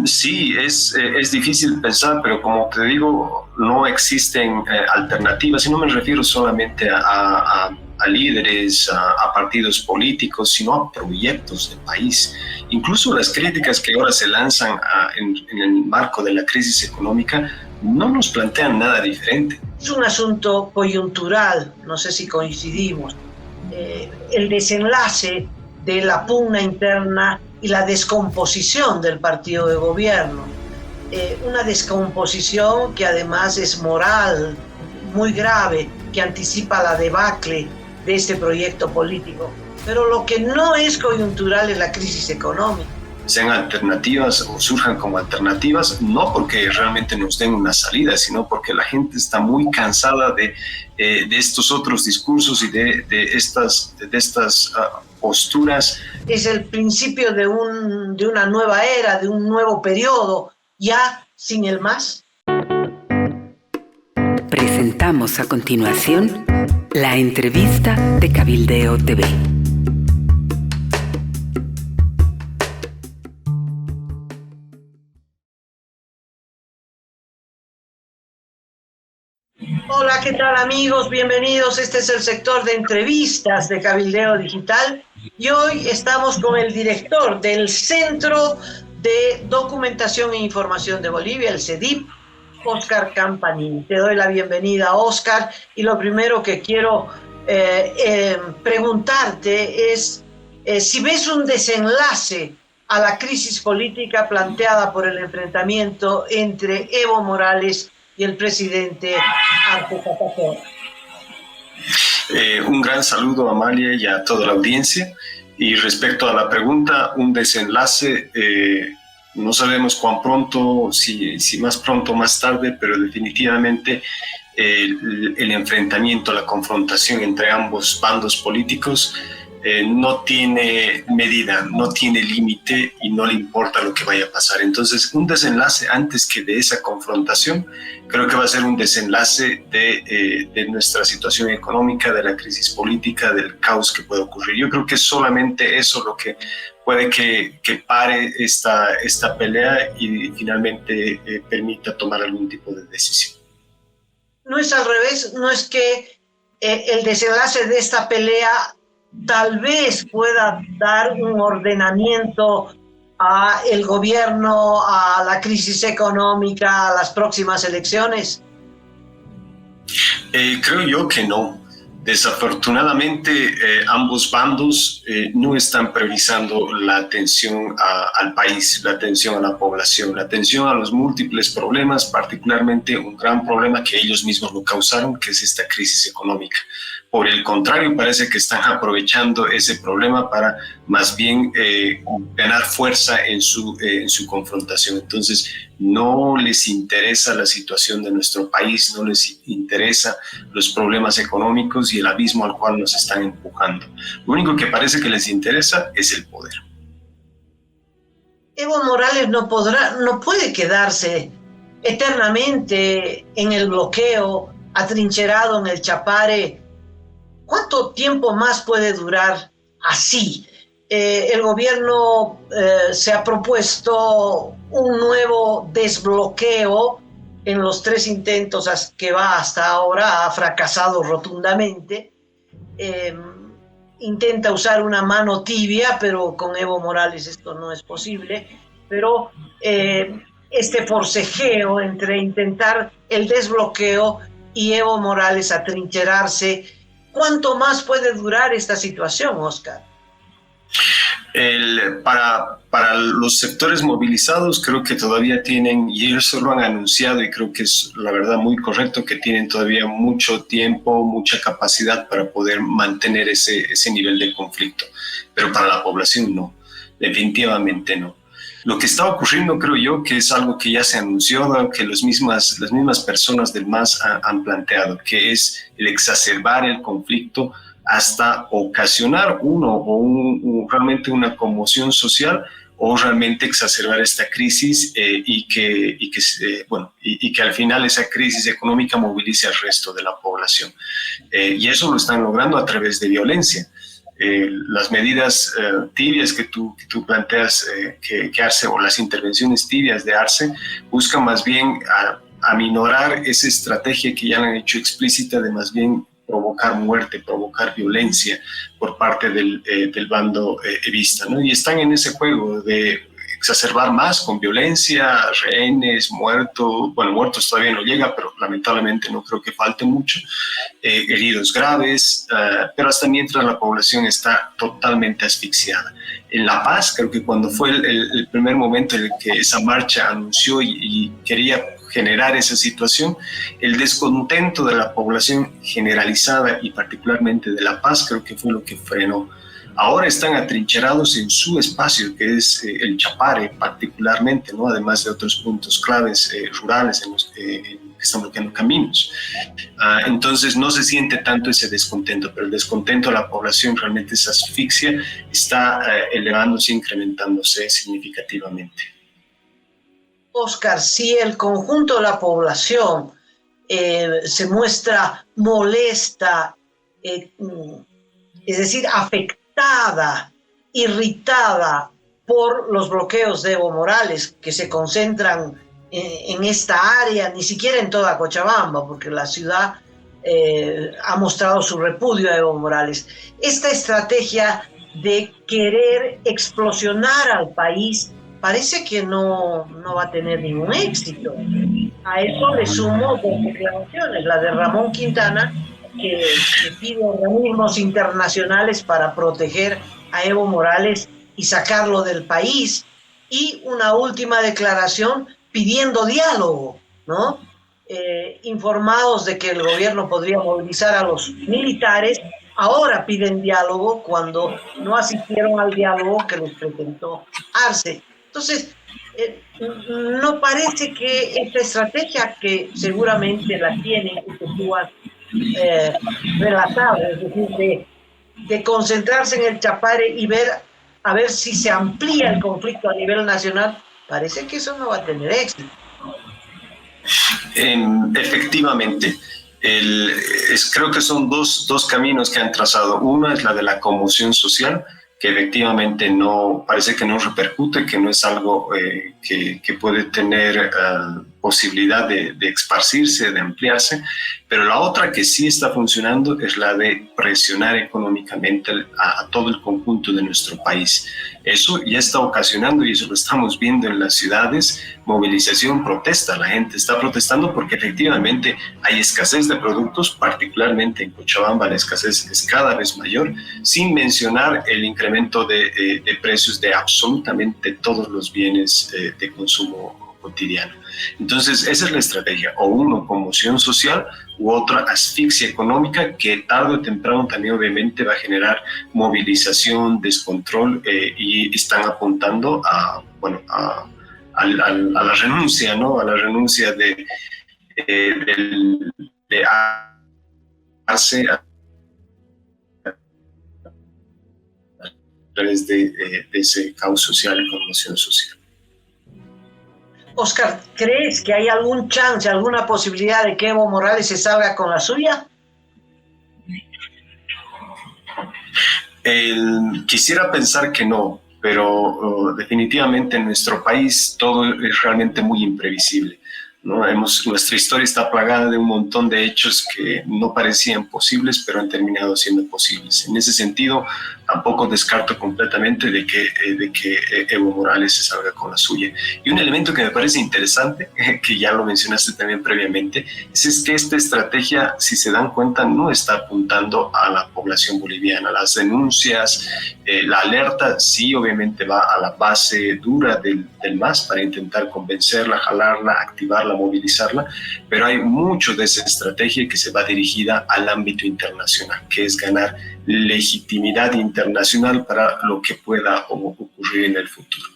Sí, es difícil pensar, pero como te digo, no existen alternativas, y no me refiero solamente a líderes, a partidos políticos, sino a proyectos de país. Incluso las críticas que ahora se lanzan en el marco de la crisis económica no nos plantean nada diferente. Es un asunto coyuntural, no sé si coincidimos. El desenlace de la pugna interna y la descomposición del partido de gobierno. Una descomposición que además es moral, muy grave, que anticipa la debacle de este proyecto político. Pero lo que no es coyuntural es la crisis económica. Sean alternativas o surjan como alternativas, no porque realmente nos den una salida, sino porque la gente está muy cansada de estos otros discursos y de estas posturas. Es el principio de una nueva era, de un nuevo periodo, ya sin el más. Presentamos a continuación la entrevista de Cabildeo TV. Hola, ¿qué tal amigos? Bienvenidos. Este es el sector de entrevistas de Cabildeo Digital y hoy estamos con el director del Centro de Documentación e Información de Bolivia, el CEDIB, Óscar Campanini. Te doy la bienvenida, Óscar, y lo primero que quiero preguntarte es si ves un desenlace a la crisis política planteada por el enfrentamiento entre Evo Morales y el presidente Arce Catacora. Un gran saludo a Amalia y a toda la audiencia. Y respecto a la pregunta, un desenlace, no sabemos cuán pronto, si más pronto o más tarde, pero definitivamente el enfrentamiento, la confrontación entre ambos bandos políticos no tiene medida, no tiene límite y no le importa lo que vaya a pasar. Entonces, un desenlace antes que de esa confrontación, creo que va a ser un desenlace de nuestra situación económica, de la crisis política, del caos que puede ocurrir. Yo creo que es solamente eso lo que puede que pare esta pelea y finalmente permita tomar algún tipo de decisión. No es al revés, no es que el desenlace de esta pelea tal vez pueda dar un ordenamiento a el gobierno, a la crisis económica, a las próximas elecciones. Creo yo que no. Desafortunadamente, ambos bandos no están priorizando la atención al país, la atención a la población, la atención a los múltiples problemas, particularmente un gran problema que ellos mismos lo causaron, que es esta crisis económica. Por el contrario, parece que están aprovechando ese problema para más bien ganar fuerza en su confrontación. Entonces, no les interesa la situación de nuestro país, no les interesa los problemas económicos y el abismo al cual nos están empujando. Lo único que parece que les interesa es el poder. Evo Morales no puede quedarse eternamente en el bloqueo, atrincherado en el Chapare. ¿Cuánto tiempo más puede durar así? El gobierno se ha propuesto un nuevo desbloqueo en los 3 intentos que va hasta ahora, ha fracasado rotundamente. Intenta usar una mano tibia, pero con Evo Morales esto no es posible. Pero este forcejeo entre intentar el desbloqueo y Evo Morales atrincherarse, ¿cuánto más puede durar esta situación, Óscar? Para los sectores movilizados creo que todavía tienen, y ellos lo han anunciado y creo que es la verdad muy correcto, que tienen todavía mucho tiempo, mucha capacidad para poder mantener ese nivel de conflicto, pero para la población no, definitivamente no. Lo que está ocurriendo, creo yo, que es algo que ya se anunció, que las mismas personas del MAS han planteado, que es el exacerbar el conflicto hasta ocasionar realmente una conmoción social o realmente exacerbar esta crisis y que al final esa crisis económica movilice al resto de la población. Y eso lo están logrando a través de violencia. las medidas tibias que tú planteas que Arce, o las intervenciones tibias de Arce, buscan más bien aminorar esa estrategia que ya la han hecho explícita de más bien provocar muerte, provocar violencia por parte del bando evista, ¿no? Y están en ese juego de exacerbar más con violencia, rehenes, muertos todavía no llega, pero lamentablemente no creo que falte mucho, heridos graves, pero hasta mientras la población está totalmente asfixiada. En La Paz, creo que cuando fue el primer momento en el que esa marcha anunció y quería generar esa situación, el descontento de la población generalizada y particularmente de La Paz creo que fue lo que frenó. Ahora están atrincherados en su espacio, que es el Chapare particularmente, ¿no? Además de otros puntos claves rurales en los que están bloqueando caminos. Entonces no se siente tanto ese descontento, pero el descontento de la población, realmente esa asfixia, está elevándose, incrementándose significativamente. Oscar, si el conjunto de la población se muestra molesta, es decir, afectada, irritada por los bloqueos de Evo Morales que se concentran en esta área, ni siquiera en toda Cochabamba, porque la ciudad ha mostrado su repudio a Evo Morales. Esta estrategia de querer explosionar al país parece que no va a tener ningún éxito. A eso le sumo dos declaraciones, la de Ramón Quintana, que pide organismos internacionales para proteger a Evo Morales y sacarlo del país, y una última declaración pidiendo diálogo, ¿no? Informados de que el gobierno podría movilizar a los militares, ahora piden diálogo cuando no asistieron al diálogo que les presentó Arce. Entonces, no parece que esta estrategia, que seguramente la tienen y que tú has relatado, es decir, de concentrarse en el Chapare y a ver si se amplía el conflicto a nivel nacional, parece que eso no va a tener éxito. Efectivamente, creo que son dos caminos que han trazado. Uno es la de la conmoción social, que efectivamente no parece que no repercute, que no es algo que puede tener posibilidad de esparcirse, de ampliarse, pero la otra que sí está funcionando es la de presionar económicamente a todo el conjunto de nuestro país. Eso ya está ocasionando, y eso lo estamos viendo en las ciudades, movilización, protesta. La gente está protestando porque efectivamente hay escasez de productos, particularmente en Cochabamba la escasez es cada vez mayor, sin mencionar el incremento de precios de absolutamente todos los bienes de consumo cotidiano. Entonces, esa es la estrategia, o uno, conmoción social, u otra, asfixia económica, que tarde o temprano también obviamente va a generar movilización, descontrol, y están apuntando a la renuncia, ¿no? A la renuncia de Arce a través de ese caos social y conmoción social. Oscar, ¿crees que hay algún chance, alguna posibilidad de que Evo Morales se salga con la suya? Quisiera pensar que no, pero definitivamente en nuestro país todo es realmente muy imprevisible, ¿no? Nuestra historia está plagada de un montón de hechos que no parecían posibles, pero han terminado siendo posibles. En ese sentido, tampoco descarto completamente de que Evo Morales se salga con la suya. Y un elemento que me parece interesante, que ya lo mencionaste también previamente, es que esta estrategia, si se dan cuenta, no está apuntando a la población boliviana. Las denuncias, la alerta, sí, obviamente va a la base dura del MAS para intentar convencerla, jalarla, activarla, movilizarla, pero hay mucho de esa estrategia que se va dirigida al ámbito internacional, que es ganar legitimidad internacional para lo que pueda ocurrir en el futuro.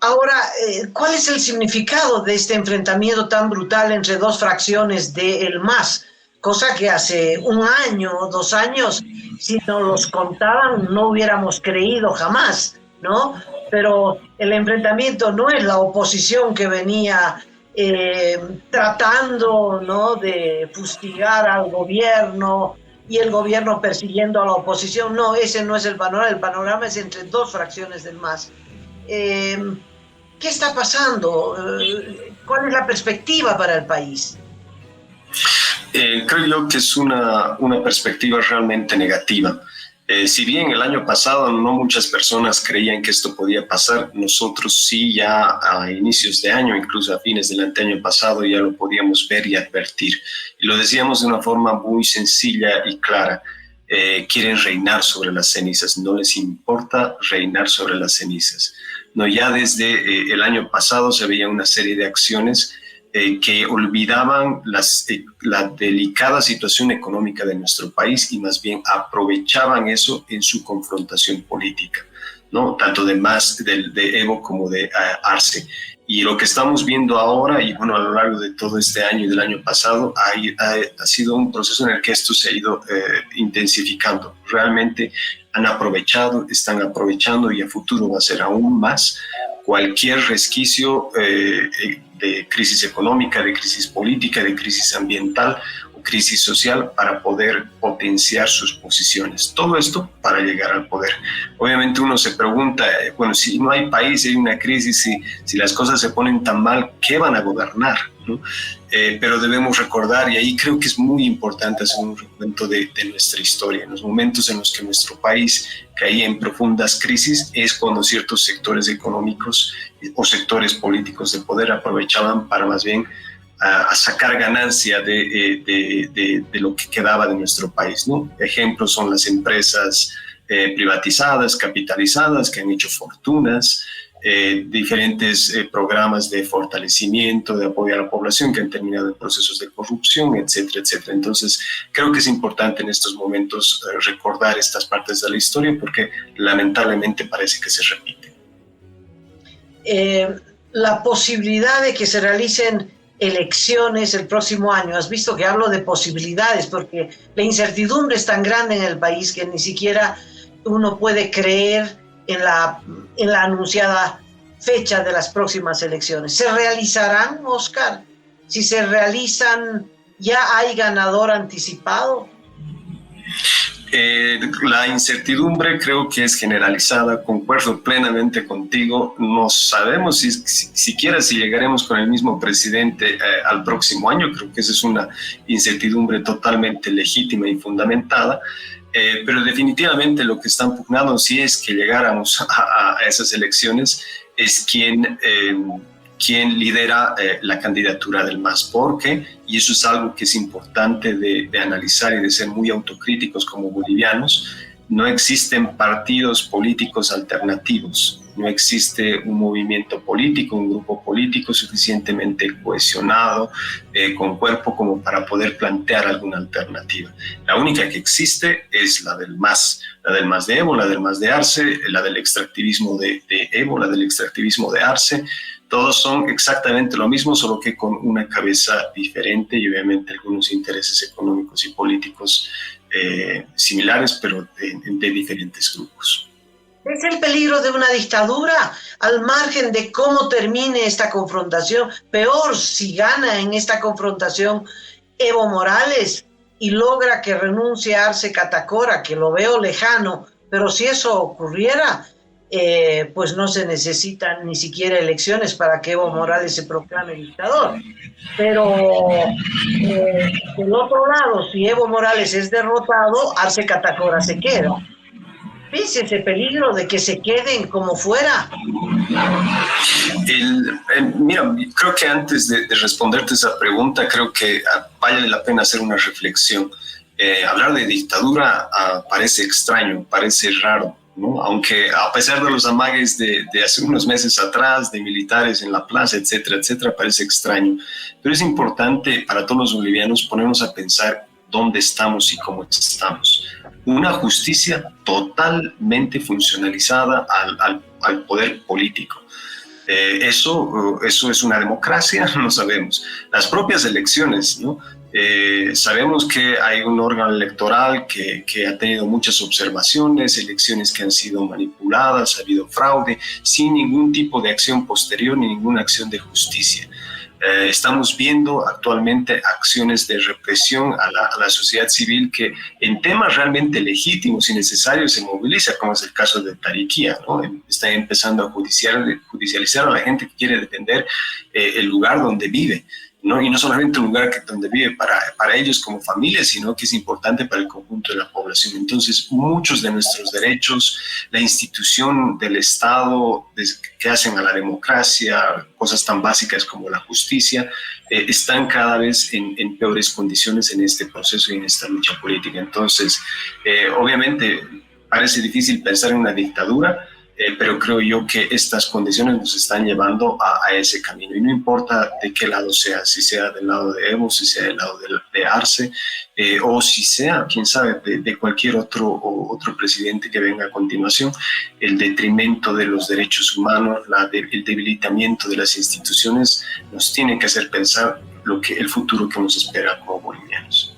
Ahora, ¿cuál es el significado de este enfrentamiento tan brutal entre dos fracciones del MAS? Cosa que hace un año o 2 años, si nos los contaban, no hubiéramos creído jamás, ¿no? Pero el enfrentamiento no es la oposición que venía tratando, ¿no?, de fustigar al gobierno y el gobierno persiguiendo a la oposición. No, ese no es el panorama es entre dos fracciones del MAS. ¿Qué está pasando? ¿Cuál es la perspectiva para el país? Creo yo que es una perspectiva realmente negativa. Si bien el año pasado no muchas personas creían que esto podía pasar, nosotros sí ya a inicios de año, incluso a fines del año pasado, ya lo podíamos ver y advertir. Y lo decíamos de una forma muy sencilla y clara. Quieren reinar sobre las cenizas, no les importa reinar sobre las cenizas. No, ya desde el año pasado se veía una serie de acciones que olvidaban la delicada situación económica de nuestro país y más bien aprovechaban eso en su confrontación política, ¿no? Tanto de MAS, de Evo como de Arce. Y lo que estamos viendo ahora, y bueno, a lo largo de todo este año y del año pasado, ha sido un proceso en el que esto se ha ido intensificando. Realmente están aprovechando y a futuro va a ser aún más cualquier resquicio de crisis económica, de crisis política, de crisis ambiental o crisis social para poder potenciar sus posiciones. Todo esto para llegar al poder. Obviamente uno se pregunta, bueno, si no hay país, hay una crisis, si las cosas se ponen tan mal, ¿qué van a gobernar?, ¿no? Pero debemos recordar, y ahí creo que es muy importante hacer un recuento de nuestra historia. En los momentos en los que nuestro país caía en profundas crisis es cuando ciertos sectores económicos o sectores políticos de poder aprovechaban para más bien a sacar ganancia de lo que quedaba de nuestro país, ¿no? Ejemplos son las empresas privatizadas, capitalizadas, que han hecho fortunas, diferentes programas de fortalecimiento, de apoyo a la población que han terminado en procesos de corrupción, etcétera, etcétera. Entonces, creo que es importante en estos momentos recordar estas partes de la historia porque lamentablemente parece que se repiten. La posibilidad de que se realicen elecciones el próximo año, has visto que hablo de posibilidades porque la incertidumbre es tan grande en el país que ni siquiera uno puede creer en la anunciada fecha de las próximas elecciones. ¿Se realizarán, Oscar? Si se realizan, ¿ya hay ganador anticipado? La incertidumbre creo que es generalizada, concuerdo plenamente contigo. No sabemos siquiera si llegaremos con el mismo presidente al próximo año. Creo que esa es una incertidumbre totalmente legítima y fundamentada. Pero definitivamente lo que están pugnando, si es que llegáramos a esas elecciones, es quien lidera la candidatura del MAS, porque, y eso es algo que es importante de analizar y de ser muy autocríticos como bolivianos, no existen partidos políticos alternativos, no existe un movimiento político, un grupo político suficientemente cohesionado, con cuerpo como para poder plantear alguna alternativa. La única que existe es la del MAS de Evo, la del MAS de Arce, la del extractivismo de Evo, la del extractivismo de Arce. Todos son exactamente lo mismo, solo que con una cabeza diferente y obviamente algunos intereses económicos y políticos similares, pero de diferentes grupos. ¿Es el peligro de una dictadura al margen de cómo termine esta confrontación? Peor si gana en esta confrontación Evo Morales y logra que renuncie a Arce Catacora, que lo veo lejano, pero si eso ocurriera, pues no se necesitan ni siquiera elecciones para que Evo Morales se proclame dictador. Pero del otro lado, si Evo Morales es derrotado, Arce Catacora se queda. ¿Ves ese peligro de que se queden como fuera? Mira, creo que antes de responderte esa pregunta, creo que vale la pena hacer una reflexión. Hablar de dictadura parece extraño, parece raro, ¿no? Aunque a pesar de los amagues de hace unos meses atrás, de militares en la plaza, etcétera, etcétera, parece extraño. Pero es importante para todos los bolivianos ponernos a pensar dónde estamos y cómo estamos. Una justicia totalmente funcionalizada al poder político. Eso es una democracia, no sabemos. Las propias elecciones, ¿no? Sabemos que hay un órgano electoral que ha tenido muchas observaciones, elecciones que han sido manipuladas, ha habido fraude, sin ningún tipo de acción posterior ni ninguna acción de justicia. Estamos viendo actualmente acciones de represión a la sociedad civil que en temas realmente legítimos y necesarios se moviliza, como es el caso de Tariquía, ¿no? Están empezando a judicializar a la gente que quiere defender el lugar donde vive, ¿no? Y no solamente un lugar donde vive para ellos como familia, sino que es importante para el conjunto de la población. Entonces, muchos de nuestros derechos, la institución del Estado que hacen a la democracia, cosas tan básicas como la justicia, están cada vez en peores condiciones en este proceso y en esta lucha política. Entonces, obviamente, parece difícil pensar en una dictadura, pero creo yo que estas condiciones nos están llevando a ese camino. Y no importa de qué lado sea, si sea del lado de Evo, si sea del lado de Arce, o si sea, quién sabe, de cualquier otro presidente que venga a continuación, el detrimento de los derechos humanos, el debilitamiento de las instituciones, nos tiene que hacer pensar el futuro que nos espera como bolivianos.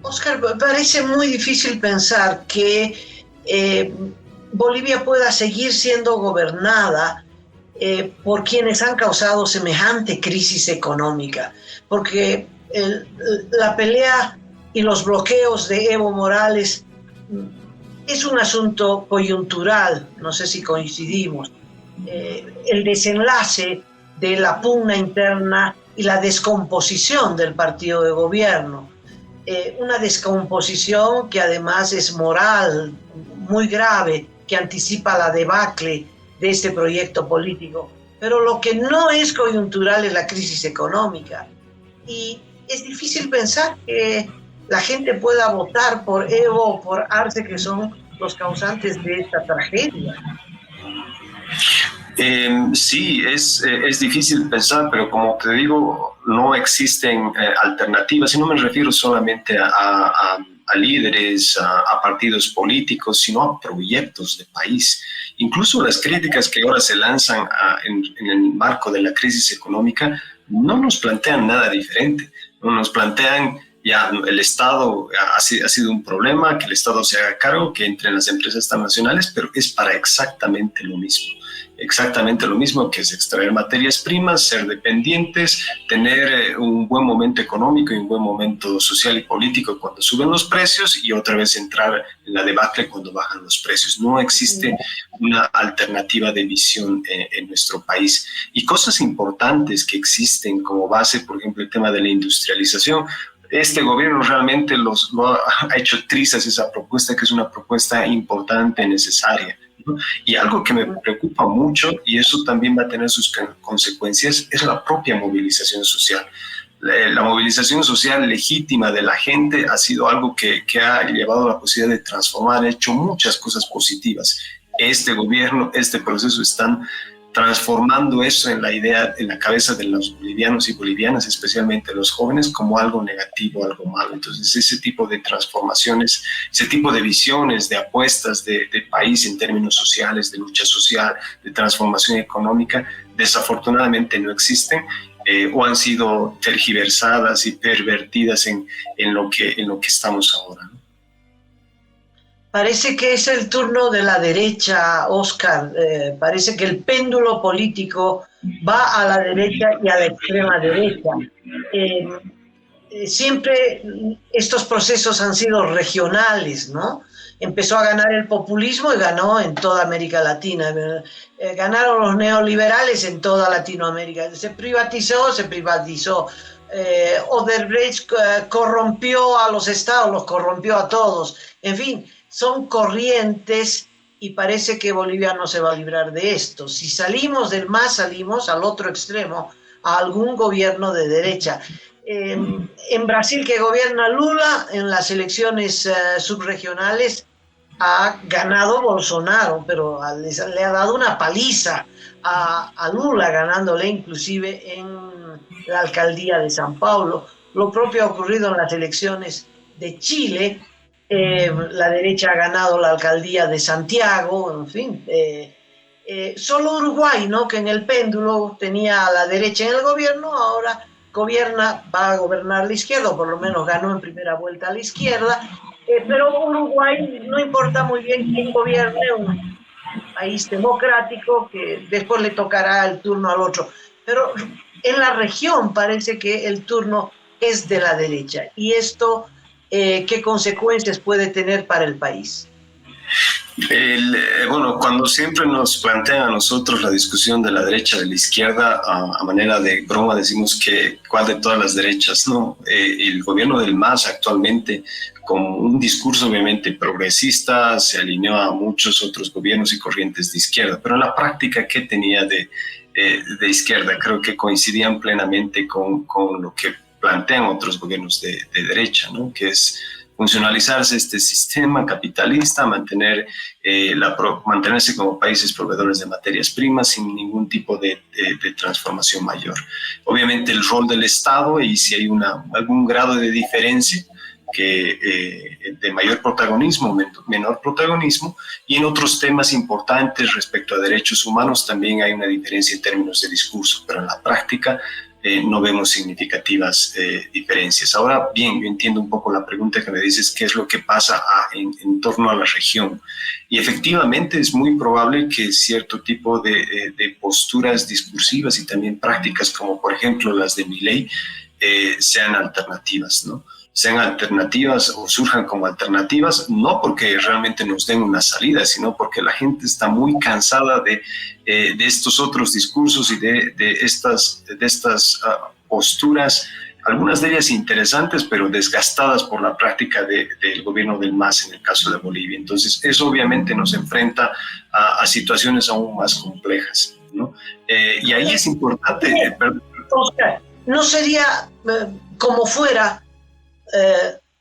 Oscar, parece muy difícil pensar que Bolivia pueda seguir siendo gobernada por quienes han causado semejante crisis económica, porque la pelea y los bloqueos de Evo Morales es un asunto coyuntural, no sé si coincidimos. El desenlace de la pugna interna y la descomposición del partido de gobierno, una descomposición que además es moral, muy grave, que anticipa la debacle de este proyecto político. Pero lo que no es coyuntural es la crisis económica. Y es difícil pensar que la gente pueda votar por Evo o por Arce, que son los causantes de esta tragedia. Sí, es difícil pensar, pero como te digo, no existen alternativas, y no me refiero solamente a líderes, a partidos políticos, sino a proyectos de país. Incluso las críticas que ahora se lanzan en el marco de la crisis económica no nos plantean nada diferente, no nos plantean ya el Estado ha sido un problema, que el Estado se haga cargo, que entren las empresas transnacionales, pero es para exactamente lo mismo, que es extraer materias primas, ser dependientes, tener un buen momento económico y un buen momento social y político cuando suben los precios y otra vez entrar en la debacle cuando bajan los precios. No existe una alternativa de visión en nuestro país. Y cosas importantes que existen como base, por ejemplo, el tema de la industrialización. Este gobierno realmente lo ha hecho trizas esa propuesta, que es una propuesta importante, necesaria. Y algo que me preocupa mucho, y eso también va a tener sus consecuencias, es la propia movilización social. La movilización social legítima de la gente ha sido algo que ha llevado a la posibilidad de transformar, ha hecho muchas cosas positivas. Este gobierno, este proceso están transformando eso en la idea, en la cabeza de los bolivianos y bolivianas, especialmente los jóvenes, como algo negativo, algo malo. Entonces, ese tipo de transformaciones, ese tipo de visiones, de apuestas de país en términos sociales, de lucha social, de transformación económica, desafortunadamente no existen o han sido tergiversadas y pervertidas en lo que estamos ahora, ¿no? Parece que es el turno de la derecha, Oscar. Parece que el péndulo político va a la derecha y a la extrema derecha. Siempre estos procesos han sido regionales, ¿no? Empezó a ganar el populismo y ganó en toda América Latina. Ganaron los neoliberales en toda Latinoamérica. Se privatizó. Odebrecht corrompió a los estados, los corrompió a todos. En fin, son corrientes y parece que Bolivia no se va a librar de esto. Si salimos del MAS, salimos al otro extremo, a algún gobierno de derecha. En Brasil, que gobierna Lula, en las elecciones subregionales ha ganado Bolsonaro, pero le ha dado una paliza a Lula, ganándole inclusive en la alcaldía de San Paulo. Lo propio ha ocurrido en las elecciones de Chile. La derecha ha ganado la alcaldía de Santiago, en fin. Solo Uruguay, ¿no?, que en el péndulo tenía a la derecha en el gobierno, ahora va a gobernar la izquierda, o por lo menos ganó en primera vuelta a la izquierda. Pero Uruguay no importa muy bien quién gobierne, un país democrático que después le tocará el turno al otro. Pero en la región parece que el turno es de la derecha. ¿Y esto qué consecuencias puede tener para el país? Bueno, cuando siempre nos plantean a nosotros la discusión de la derecha, de la izquierda, a manera de broma decimos que cuál de todas las derechas, ¿no? El gobierno del MAS actualmente, con un discurso obviamente progresista, se alineó a muchos otros gobiernos y corrientes de izquierda, pero en la práctica, ¿qué tenía de izquierda? Creo que coincidían plenamente con lo que plantean otros gobiernos de derecha, ¿no? Que es funcionalizarse este sistema capitalista, mantenerse como países proveedores de materias primas sin ningún tipo de transformación mayor. Obviamente el rol del Estado, y si hay algún grado de diferencia, de mayor protagonismo, menor protagonismo, y en otros temas importantes respecto a derechos humanos también hay una diferencia en términos de discurso, pero en la práctica no vemos significativas diferencias. Ahora bien, yo entiendo un poco la pregunta que me dices, ¿qué es lo que pasa en torno a la región? Y efectivamente es muy probable que cierto tipo de posturas discursivas y también prácticas, como por ejemplo las de Milei, sean alternativas, ¿no? Sean alternativas o surjan como alternativas, no porque realmente nos den una salida, sino porque la gente está muy cansada de estos otros discursos y de estas posturas, algunas de ellas interesantes, pero desgastadas por la práctica del gobierno del MAS en el caso de Bolivia. Entonces, eso obviamente nos enfrenta a situaciones aún más complejas, ¿no? Y ahí es importante... Oscar, no sería como fuera...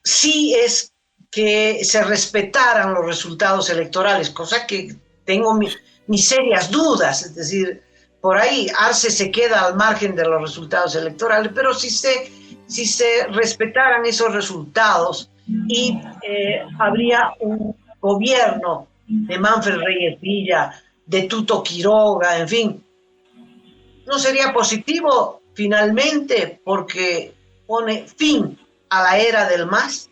sí es que se respetaran los resultados electorales, cosa que tengo mis serias dudas, es decir, por ahí Arce se queda al margen de los resultados electorales, pero si se respetaran esos resultados y habría un gobierno de Manfred Reyes Villa, de Tuto Quiroga, en fin, ¿no sería positivo finalmente porque pone fin a la era del MAS?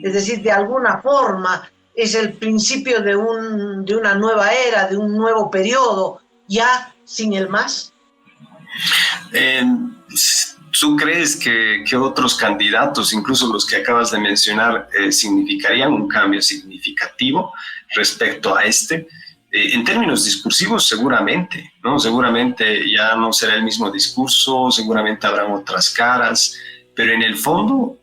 Es decir, de alguna forma es el principio de una nueva era, de un nuevo periodo, ya sin el MAS. ¿Tú crees que otros candidatos, incluso los que acabas de mencionar, significarían un cambio significativo respecto a este? En términos discursivos, seguramente, ¿no? Seguramente ya no será el mismo discurso, seguramente habrán otras caras, pero en el fondo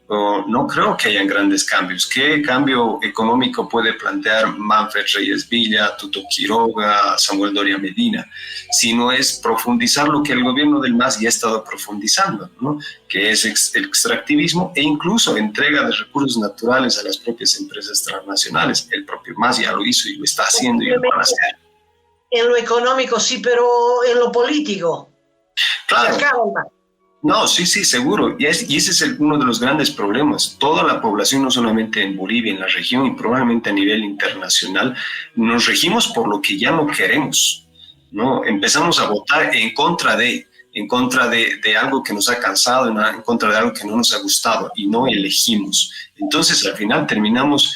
no creo que hayan grandes cambios. ¿Qué cambio económico puede plantear Manfred Reyes Villa, Tuto Quiroga, Samuel Doria Medina? Si no es profundizar lo que el gobierno del MAS ya ha estado profundizando, ¿no? Que es el extractivismo e incluso entrega de recursos naturales a las propias empresas transnacionales. El propio MAS ya lo hizo y lo está haciendo y lo van a hacer. En lo económico sí, pero en lo político. Claro. No, sí, seguro. Y ese es uno de los grandes problemas. Toda la población, no solamente en Bolivia, en la región y probablemente a nivel internacional, nos regimos por lo que ya no queremos, ¿no? Empezamos a votar en contra de algo que nos ha cansado, en contra de algo que no nos ha gustado y no elegimos. Entonces, al final terminamos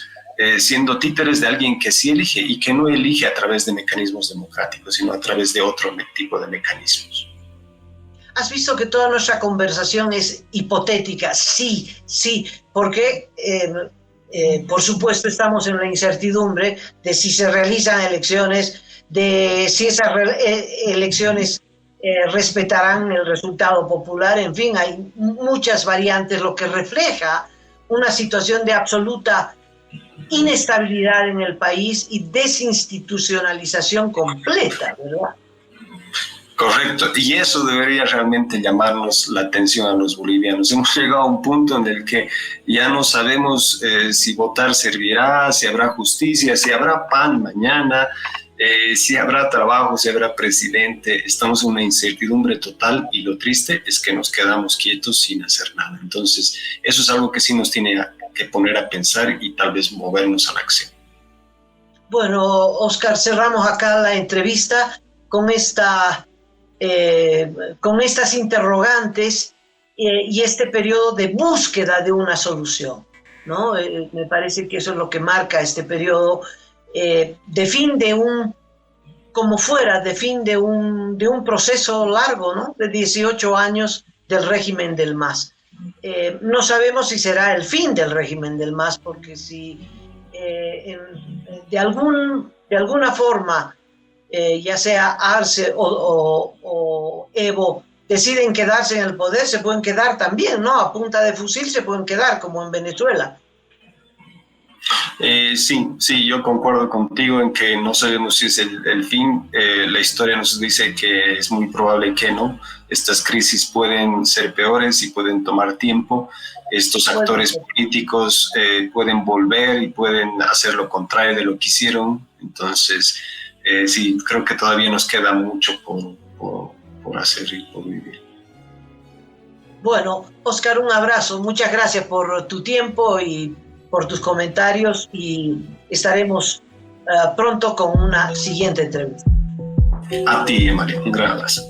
siendo títeres de alguien que sí elige y que no elige a través de mecanismos democráticos, sino a través de otro tipo de mecanismos. ¿Has visto que toda nuestra conversación es hipotética? Sí, porque por supuesto estamos en la incertidumbre de si se realizan elecciones, de si esas elecciones respetarán el resultado popular, en fin, hay muchas variantes, lo que refleja una situación de absoluta inestabilidad en el país y desinstitucionalización completa, ¿verdad? Correcto, y eso debería realmente llamarnos la atención a los bolivianos. Hemos llegado a un punto en el que ya no sabemos si votar servirá, si habrá justicia, si habrá pan mañana, si habrá trabajo, si habrá presidente. Estamos en una incertidumbre total y lo triste es que nos quedamos quietos sin hacer nada. Entonces, eso es algo que sí nos tiene que poner a pensar y tal vez movernos a la acción. Bueno, Oscar, cerramos acá la entrevista con estas interrogantes y este periodo de búsqueda de una solución, ¿no? Me parece que eso es lo que marca este periodo de fin de como fuera de fin de un proceso largo, ¿no? De 18 años del régimen del MAS. No sabemos si será el fin del régimen del MAS, porque si de alguna forma, ya sea Arce o Evo, deciden quedarse en el poder, se pueden quedar también, ¿no? A punta de fusil se pueden quedar, como en Venezuela. Sí, yo concuerdo contigo en que no sabemos si es el fin. La historia nos dice que es muy probable que no. Estas crisis pueden ser peores y pueden tomar tiempo. Estos actores políticos pueden volver y pueden hacer lo contrario de lo que hicieron. Entonces, sí, creo que todavía nos queda mucho por hacer y por vivir. Bueno, Oscar, un abrazo. Muchas gracias por tu tiempo y por tus comentarios, y estaremos pronto con una siguiente entrevista. A ti, María, un gran abrazo.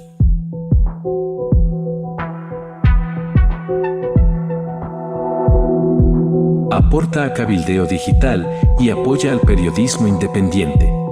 Aporta a Cabildeo Digital y apoya al periodismo independiente.